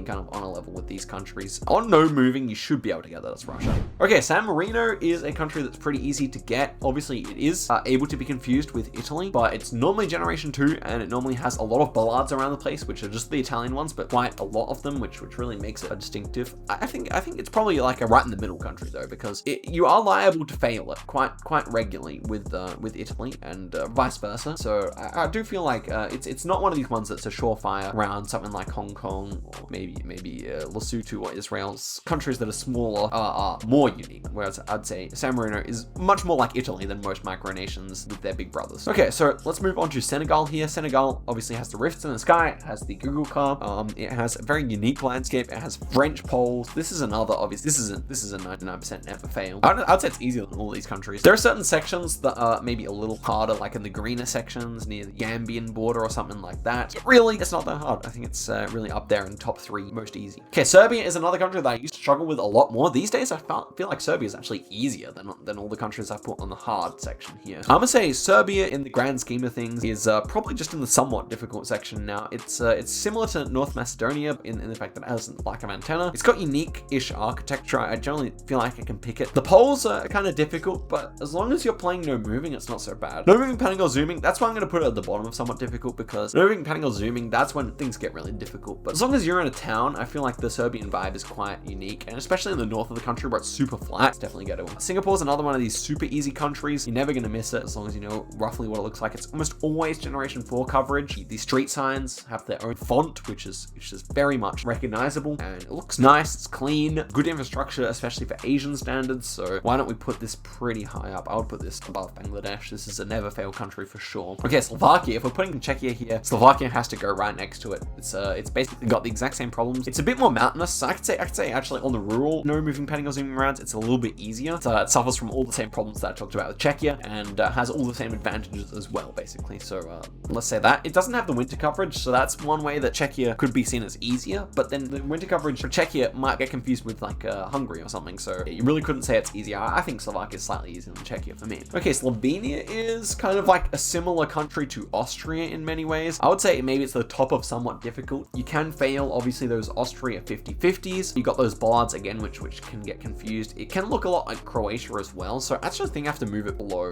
kind of on a level with these countries. On no moving, you should be able to get that. That's Russia. Okay, San Marino is a country that's pretty easy to get. Obviously, it is able to be confused with Italy, but it's normally Generation 2, and it normally has a lot of bollards around the place, which are just the Italian ones, but quite a lot of them, which really makes it distinctive. I think it's probably like a right in the middle country though, because you are liable to fail it quite regularly with Italy and vice versa. So I do feel like it's not one of these ones that's a surefire around something like Hong Kong or maybe Lesotho or Israel's countries that are smaller are more unique. Whereas I'd say San Marino is much more like Italy than most micronations with their big brothers. Okay, so let's move on to Senegal here. Senegal obviously has the rifts in the sky. It has the Google car. It has a very unique landscape. It has French poles. This is another obvious. This is a 99% never fail. I'd say it's easier than all these countries. There are certain sections that are maybe a little harder, like in the greener sections near the Gambian border or something like that. Really, it's not that hard. I think it's really up there in top 3 most easy. Okay, Serbia is another country that I used to struggle with a lot more. These days, I feel like Serbia is actually easier than all the countries I've put on the hard section here. I'm gonna say Serbia, in the grand scheme of things, is probably just in the somewhat difficult section. section now. It's similar to North Macedonia in the fact that it has a lack of antenna. It's got unique-ish architecture. I generally feel like I can pick it. The poles are kind of difficult, but as long as you're playing no moving, it's not so bad. No moving, panning, or zooming, that's why I'm going to put it at the bottom of somewhat difficult, because no moving, panning, or zooming, that's when things get really difficult. But as long as you're in a town, I feel like the Serbian vibe is quite unique, and especially in the north of the country where it's super flat, it's definitely go to. Singapore's another one of these super easy countries. You're never going to miss it as long as you know roughly what it looks like. It's almost always Generation 4 coverage. The street signs have their own font, which is very much recognizable, and it looks nice, it's clean, good infrastructure, especially for Asian standards. So why don't we put this pretty high up? I would put this above Bangladesh. This is a never fail country for sure. Okay, Slovakia. If we're putting Czechia here, Slovakia has to go right next to it. It's basically got the exact same problems. It's a bit more mountainous, so I could say actually on the rural no moving, panning, or zooming rounds, it's a little bit easier. It suffers from all the same problems that I talked about with Czechia, and has all the same advantages as well, basically. So let's say that. It doesn't have the winter coverage, so that's one way that Czechia could be seen as easier, but then the winter coverage for Czechia might get confused with like Hungary or something, so you really couldn't say it's easier. I think Slovakia is slightly easier than Czechia for me. Okay, Slovenia is kind of like a similar country to Austria in many ways. I would say maybe it's the top of somewhat difficult. You can fail, obviously, those Austria 50-50s. You got those bollards again, which can get confused. It can look a lot like Croatia as well, so I actually think I have to move it below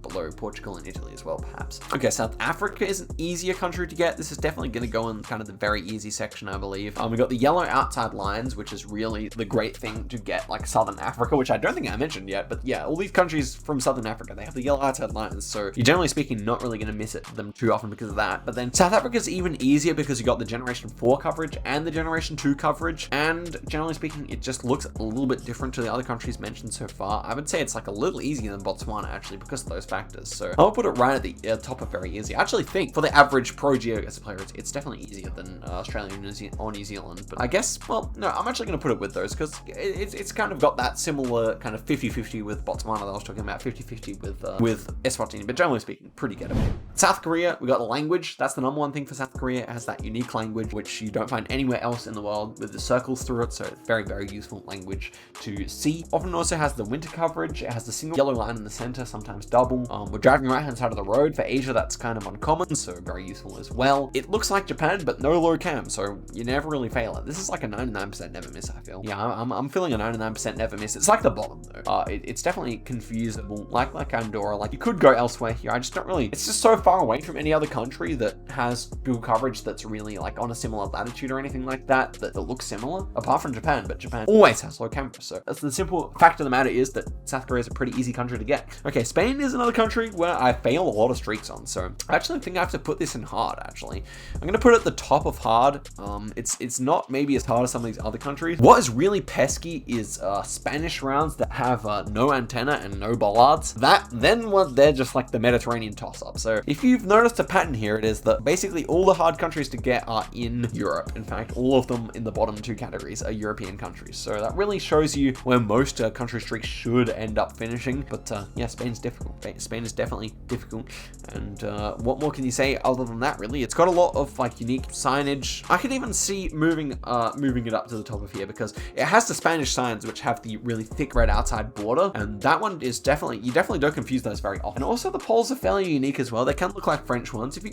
below Portugal and Italy as well, perhaps. Okay, South Africa is an easier country to get. This is definitely going to go in kind of the very easy section, I believe. We got the yellow outside lines, which is really the great thing to get like Southern Africa, which I don't think I mentioned yet, but yeah, all these countries from Southern Africa, they have the yellow outside lines, so you're generally speaking not really going to miss them too often because of that. But then South Africa is even easier because you got the Generation 4 coverage and the Generation 2 coverage, and generally speaking, it just looks a little bit different to the other countries mentioned so far. I would say it's like a little easier than Botswana actually because of those factors, so I'll put it right at the top of very easy. I actually think for the average pro Geoguessr player, it's definitely easier than Australia or New Zealand, but I guess, well, no, I'm actually going to put it with those because it's kind of got that similar kind of 50-50 with Botswana that I was talking about, 50-50 with Eswatini, but generally speaking, pretty gettable. South Korea, we got the language. That's the number one thing for South Korea. It has that unique language, which you don't find anywhere else in the world with the circles through it, so it's very, very useful language to see. Often also has the winter coverage. It has the single yellow line in the center, sometimes double. We're driving right-hand side of the road. For Asia, that's kind of uncommon, so very useful as well. It looks like Japan, but no low cam, so you never really fail it. This is like a 99% never miss, I feel. Yeah, I'm feeling a 99% never miss. It's like the bottom, though. It's definitely confusable, like Andorra. Like, you could go elsewhere here. I just don't really... It's just so far away from any other country that has dual coverage that's really, like, on a similar latitude or anything like that looks similar, apart from Japan, but Japan always has low camera, so that's the simple fact of the matter is that South Korea is a pretty easy country to get. Okay, Spain is another country where I fail a lot of streaks on, so I actually think I have to put this in hard, actually. I'm going to put it at the top of hard. It's not maybe as hard as some of these other countries. What is really pesky is Spanish rounds that have no antenna and no bollards. They're just like the Mediterranean toss-up. So if you've noticed a pattern here, it is that basically all the hard countries to get are in Europe. In fact, all of them in the bottom two categories are European countries. So that really shows you where most country streaks should end up finishing. But yeah, Spain's difficult. Spain is definitely difficult. And what more can you say other than that, really? It's got a lot of like unique signage. I could even see moving it up to the top of here because it has the Spanish signs which have the really thick red outside border, and that one is definitely, you definitely don't confuse those very often. And also the poles are fairly unique as well. They can look like French ones. If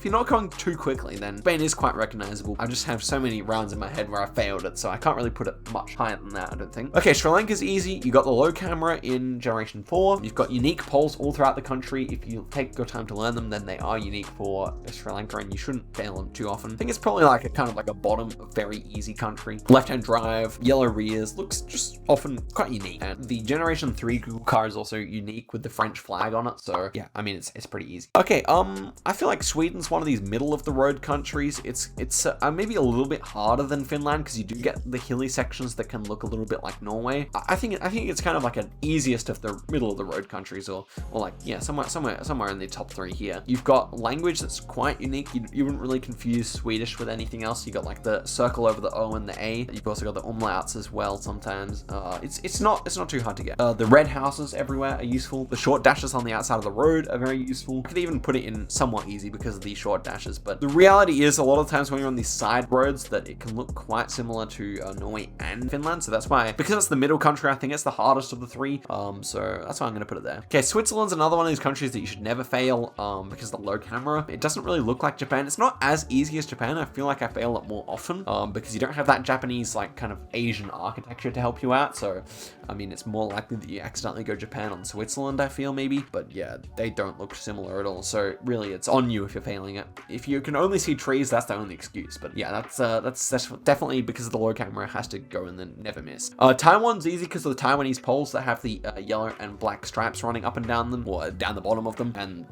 you're not going too quickly, then Spain is quite recognizable. I just have so many rounds in my head where I failed it, so I can't really put it much higher than that, I don't think. Okay, Sri Lanka's easy. You got the low camera in Generation 4. You've got unique poles all throughout the country. If you take your time to learn them, then they are unique for Sri Lanka, and you shouldn't fail them too often. I think it's probably like a kind of like a bottom, very easy country. Left-hand drive, yellow rears, looks just often quite unique. And the Generation 3 Google car is also unique with the French flag on it. So yeah, I mean, it's pretty easy. Okay, I feel like Sweden's one of these middle of the road countries. It's maybe a little bit harder than Finland because you do get the hilly sections that can look a little bit like Norway. I think it's kind of like an easiest of the middle of the road countries, or like, yeah, somewhere in the top 3 here. You've got language that's quite unique. You wouldn't really confuse Swedish with anything else. You got like the circle over the O and the A. You've also got the umlauts as well sometimes. It's not too hard to get. The red houses everywhere are useful. The short dashes on the outside of the road are very useful. I could even put it in somewhat easy because of these short dashes. But the reality is a lot of times when you're on these side roads that it can look quite similar to Norway and Finland. So that's why, because it's the middle country, I think it's the hardest of the three. So that's why I'm going to put it there. Okay, Switzerland's another one of these countries that you should never fail because of the low camera. It doesn't really look like Japan. It's not as easy as Japan. I feel like I fail it more often because you don't have that Japanese like kind of Asian architecture to help you out. So I mean, it's more likely that you accidentally go Japan on Switzerland, I feel, maybe. But yeah, they don't look similar at all. So really, it's on you if you're failing it. If you can only see trees, that's the only excuse. But yeah, that's definitely because of the low camera, it has to go and then never miss. Taiwan's easy because of the Taiwanese poles that have the yellow and black stripes running up and down them, or down the bottom of them. And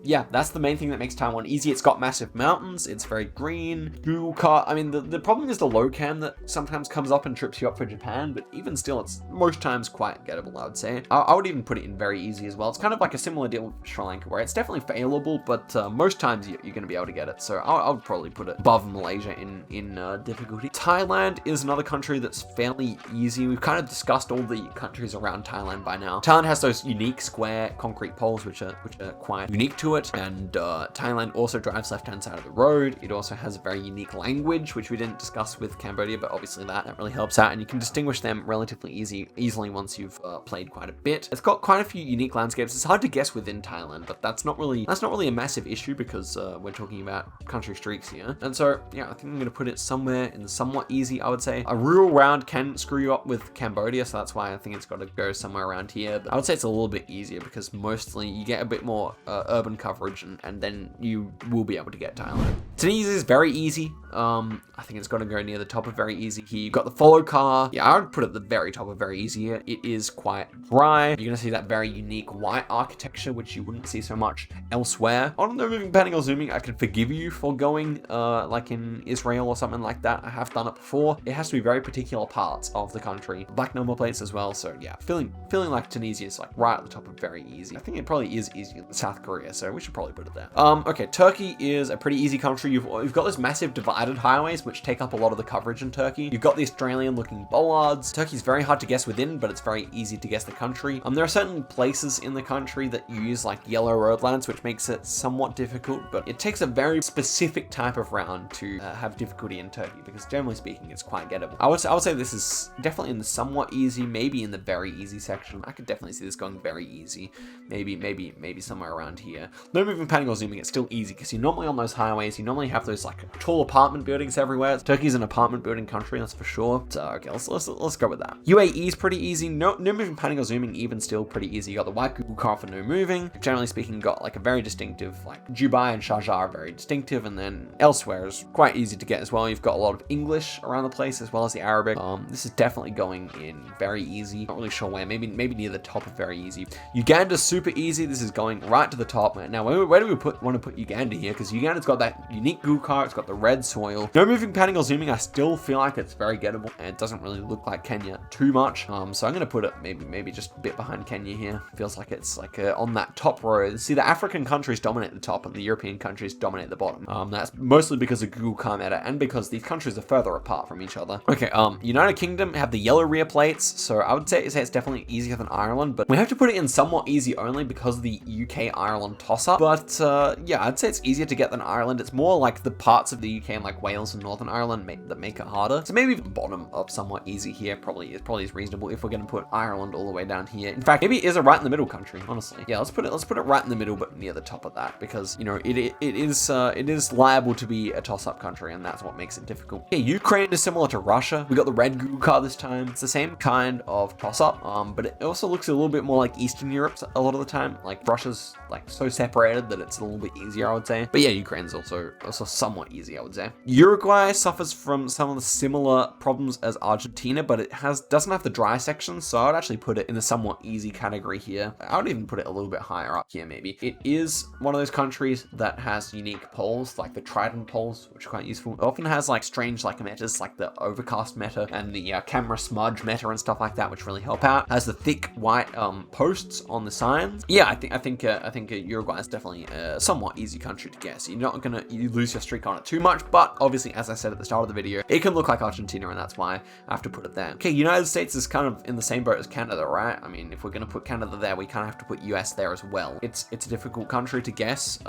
yeah, that's the main thing that makes Taiwan easy. It's got massive mountains. It's very green. Google car. I mean, the problem is the low cam that sometimes comes up and trips you up for Japan. But even still, it's most times quite gettable, I would say. I would even put it in very easy as well. It's kind of like a similar deal with Sri Lanka, where it's definitely failable, but most times you're going to be able to get it. So I would probably put it above Malaysia in difficulty. Thailand is another country that's fairly easy. We've kind of discussed all the countries around Thailand by now. Thailand has those unique square concrete poles, which are quite unique to it. And Thailand also drives left-hand side of the road. It also has a very unique language, which we didn't discuss with Cambodia, but obviously that really helps out. And you can distinguish them relatively easily once you've played quite a bit. It's got quite a few unique landscapes. It's hard to guess within Thailand, but that's not really a massive issue because we're talking about country streaks here. And so yeah, I think I'm going to put it somewhere in somewhat easy, I would say. A rural round can screw you up with Cambodia, so that's why I think it's got to go somewhere around here. But I would say it's a little bit easier because mostly you get a bit more urban coverage and then you will be able to get Thailand. Tunisia is very easy. I think it's got to go near the top of very easy here. You've got the follow car. Yeah, I would put it at the very top of very easy here. It is quite dry. You're going to see that very unique white architecture, which you wouldn't see so much elsewhere. On the moving, panning, or zooming, I can forgive you for going like in Israel or something like that. I have done it before. It has to be very particular parts of the country. Black number plates as well. So yeah, feeling like Tunisia is like right at the top of very easy. I think it probably is easier than South Korea, so we should probably put it there. Okay, Turkey is a pretty easy country. You've got those massive divided highways, which take up a lot of the coverage in Turkey. You've got the Australian looking bollards. Turkey's very hard to guess within, but it's very easy to guess the country. There are certain places in the country that use like yellow roadlands, which makes it somewhat difficult, but it takes a very specific type of round to have difficulty in Turkey, because generally speaking, it's quite gettable. I would say this is definitely in the somewhat easy, maybe in the very easy section. I could definitely see this going very easy. Maybe somewhere around here. No moving, panning, or zooming, it's still easy because you're normally on those highways. You normally have those like tall apartment buildings everywhere. Turkey's an apartment building country, that's for sure. So okay, let's go with that. UAE is pretty easy. No moving, panning, or zooming, even still pretty easy. You got the white Google car for no moving. Generally speaking, got like a very distinctive, like Dubai and Sharjah are very distinctive, and then elsewhere is quite easy to get as well. You've got a lot of English around the place as well as the Arabic. This is definitely going in very easy. Not really sure where. Maybe near the top of very easy. Uganda's super easy. This is going right to the top. Now, where do we want to put Uganda here? Because Uganda's got that unique Google car. It's got the red soil. No moving, panning, or zooming. I still feel like it's very gettable, and it doesn't really look like Kenya too much. So I'm going to put it maybe just a bit behind Kenya here. Feels like it's like on that top row. See, the African countries dominate the top and the European countries dominate the bottom. That's mostly because of Google car meta and because these countries are further apart from each other. Okay, United Kingdom have the yellow rear plates, so I would say it's definitely easier than Ireland, but we have to put it in somewhat easy only because of the UK-Ireland toss-up. But yeah, I'd say it's easier to get than Ireland. It's more like the parts of the UK and like Wales and Northern Ireland that make it harder. So maybe the bottom of somewhat easy here probably is reasonable if we're going to put Ireland all the way down here. In fact, maybe it is a right in the middle country, honestly. Yeah, let's put it right in the middle, but near the top of that, because you know it is liable to be a toss-up country, and that's what makes it difficult. Yeah, Ukraine is similar to Russia. We got the red Google car this time. It's the same kind of toss-up, but it also looks a little bit more like Eastern Europe a lot of the time. Like Russia's like so separated that it's a little bit easier, I would say. But yeah, Ukraine's also somewhat easy, I would say. Uruguay suffers from some of the similar problems as Argentina, but it doesn't have the dry section, so I would actually put it in the somewhat easy category here. I would even put it a little bit higher up here, maybe. It is one of those countries that has unique poles, like the trident poles, which are quite useful. It often has like strange like metas, like the overcast meta and the camera smudge meta and stuff like that, which really help out. Has the thick white posts on the signs. Yeah, I think Uruguay is definitely a somewhat easy country to guess. You're not gonna lose your streak on it too much, but but obviously, as I said at the start of the video, it can look like Argentina, and that's why I have to put it there. Okay, United States is kind of in the same boat as Canada, right? I mean, if we're going to put Canada there, we kind of have to put US there as well. It's a difficult country to guess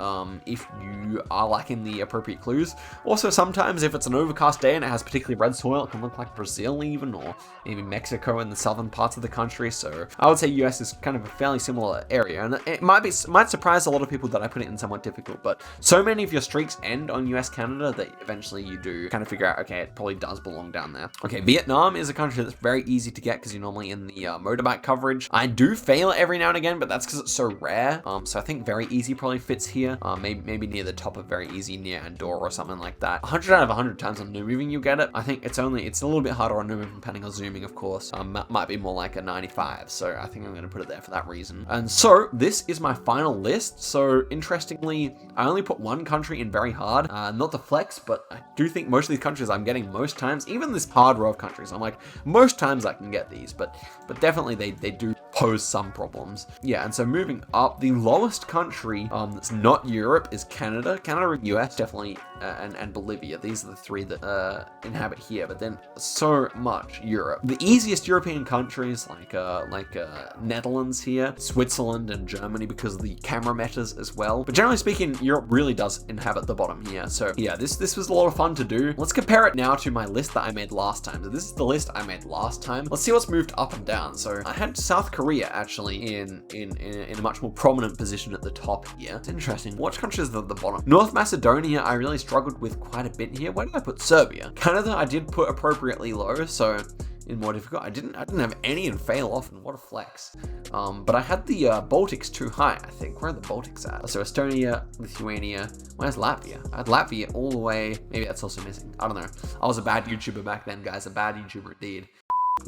if you are lacking the appropriate clues. Also, sometimes if it's an overcast day and it has particularly red soil, it can look like Brazil even, or maybe Mexico in the southern parts of the country. So I would say US is kind of a fairly similar area, and it might surprise a lot of people that I put it in somewhat difficult, but so many of your streaks end on US Canada that eventually you do kind of figure out, okay, it probably does belong down there. Okay, Vietnam is a country that's very easy to get because you're normally in the motorbike coverage. I do fail it every now and again, but that's because it's so rare. So I think very easy probably fits here. Maybe near the top of very easy near Andorra or something like that. 100 out of 100 times on no moving you get it. I think it's a little bit harder on no moving panning or zooming, of course. Might be more like a 95. So I think I'm going to put it there for that reason. And so this is my final list. So interestingly, I only put one country in very hard, not the flex, but I do think most of these countries I'm getting most times, even this hard row of countries, I'm like, most times I can get these, but definitely they do pose some problems. Yeah, and so moving up, the lowest country that's not Europe is Canada. Canada and US definitely, and Bolivia. These are the three that inhabit here, but then so much Europe. The easiest European countries like Netherlands here, Switzerland and Germany because of the camera metas as well. But generally speaking, Europe really does inhabit the bottom here. So yeah, this was a lot of fun to do. Let's compare it now to my list that I made last time. So this is the list I made last time. Let's see what's moved up and down. So I had South Korea actually in a much more prominent position at the top here. It's interesting. Which countries are at the bottom? North Macedonia, I really struggled with quite a bit here. Where did I put Serbia? Canada, I did put appropriately low, so in more difficult. I didn't have any in fail off, and what a flex. But I had the Baltics too high, I think. Where are the Baltics at? So Estonia, Lithuania. Where's Latvia? I had Latvia all the way. Maybe that's also missing. I don't know. I was a bad YouTuber back then, guys. A bad YouTuber indeed.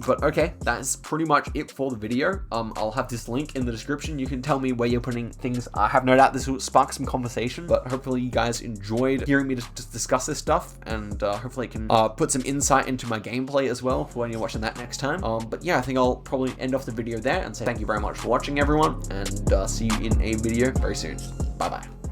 But okay, that's pretty much it for the video. I'll have this link in the description. You can tell me where you're putting things. I have no doubt this will spark some conversation, but hopefully you guys enjoyed hearing me just discuss this stuff, and hopefully it can put some insight into my gameplay as well for when you're watching that next time. But yeah, I think I'll probably end off the video there and say thank you very much for watching, everyone, and see you in a video very soon. Bye bye.